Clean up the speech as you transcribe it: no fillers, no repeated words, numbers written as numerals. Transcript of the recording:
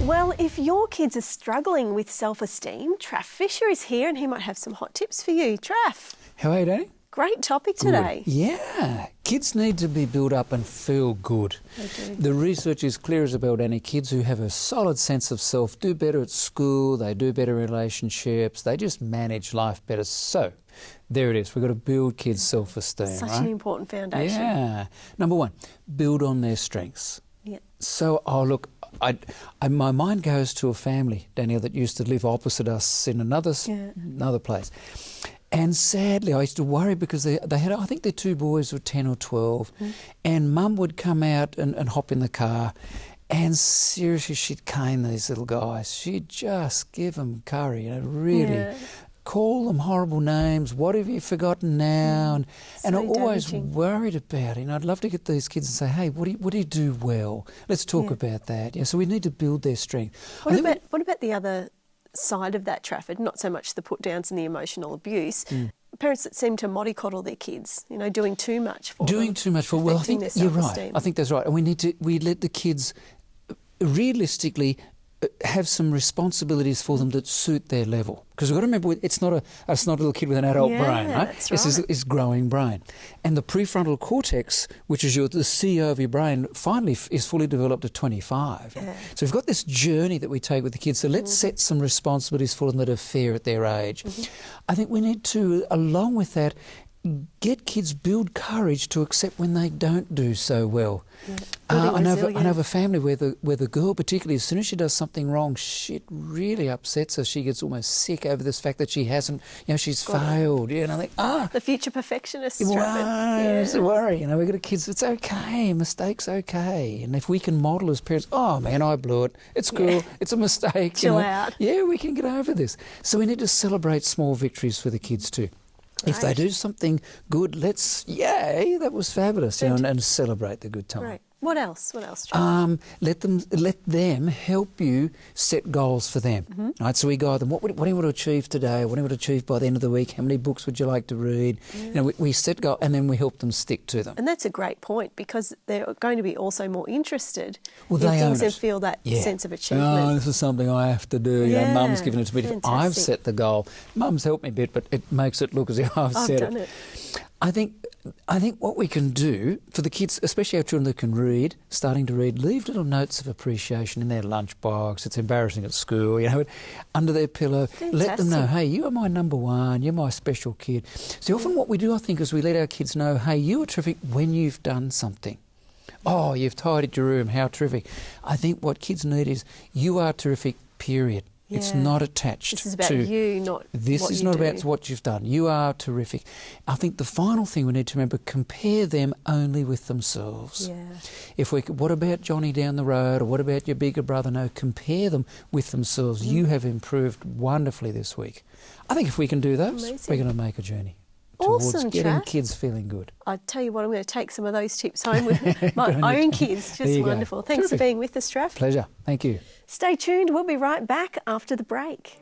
Well, if your kids are struggling with self-esteem, Traff Fisher is here and he might have some hot tips for you. Traff. How are you, Danny? Great topic today. Good. Yeah. Kids need to be built up and feel good. They do. The research is clear as a bell, Danny. Kids who have a solid sense of self do better at school, they do better in relationships, they just manage life better. So, there it is. We've got to build kids' self-esteem, Such right? an important foundation. Yeah. Number one, build on their strengths. Yeah. So, my mind goes to a family, Danielle, that used to live opposite us in another place. And sadly, I used to worry because they had, I think their two boys were 10 or 12, and Mum would come out and hop in the car, and seriously, she'd cane these little guys. She'd just give them curry, really. Call them horrible names. What have you forgotten now? And I always worried about it. And I'd love to get these kids and say, hey, what do you do well? Let's talk about that. Yeah, so we need to build their strength. What about the other side of that, Trafford? Not so much the put downs and the emotional abuse. Parents that seem to mollycoddle their kids, you know, doing too much for them. Doing too much for them. Well, I think you're right. I think that's right. And we let the kids realistically have some responsibilities for them that suit their level. Because we've got to remember, it's not a little kid with an adult brain, right? That's It's this growing brain. And the prefrontal cortex, which is the CEO of your brain, finally is fully developed at 25. Yeah. So we've got this journey that we take with the kids. So let's set some responsibilities for them that are fair at their age. I think we need to, along with that, get kids, build courage to accept when they don't do so well. I know of a family where the girl, particularly, as soon as she does something wrong, shit really upsets her. She gets almost sick over this fact that she hasn't, she's failed. Yeah, and I think, the future perfectionist. It's a worry. We've got kids. It's okay. Mistakes okay. And if we can model as parents, oh man, I blew it. It's cool. It's a mistake. Chill out. Yeah, we can get over this. So we need to celebrate small victories for the kids too. If they do something good, yay, that was fabulous, and celebrate the good time. Right. What else? Let them help you set goals for them. Right. So we guide them. What do you want to achieve today? What do you want to achieve by the end of the week? How many books would you like to read? We set goals, and then we help them stick to them. And that's a great point, because they're going to be also more interested in they things and feel that sense of achievement. Oh, this is something I have to do. Mum's given it to me. I've set the goal. Mum's helped me a bit, but it makes it look as if I've set done it. I think what we can do for the kids, especially our children that can read, starting to read, leave little notes of appreciation in their lunchbox. It's embarrassing at school, under their pillow. Fantastic. Let them know, hey, you are my number one, you're my special kid. So often what we do, I think, is we let our kids know, hey, you are terrific when you've done something. Oh, you've tidied your room, how terrific. I think what kids need is, you are terrific, period. Yeah. It's not attached to... This is about you, not This is not about what you've done. You are terrific. I think the final thing we need to remember, compare them only with themselves. Yeah. What about Johnny down the road, or what about your bigger brother? No, compare them with themselves. You have improved wonderfully this week. I think if we can do those, we're going to make a journey towards getting kids feeling good. I tell you what, I'm going to take some of those tips home with my own kids. Just wonderful. Thanks for being with us, Traff. Pleasure. Thank you. Stay tuned. We'll be right back after the break.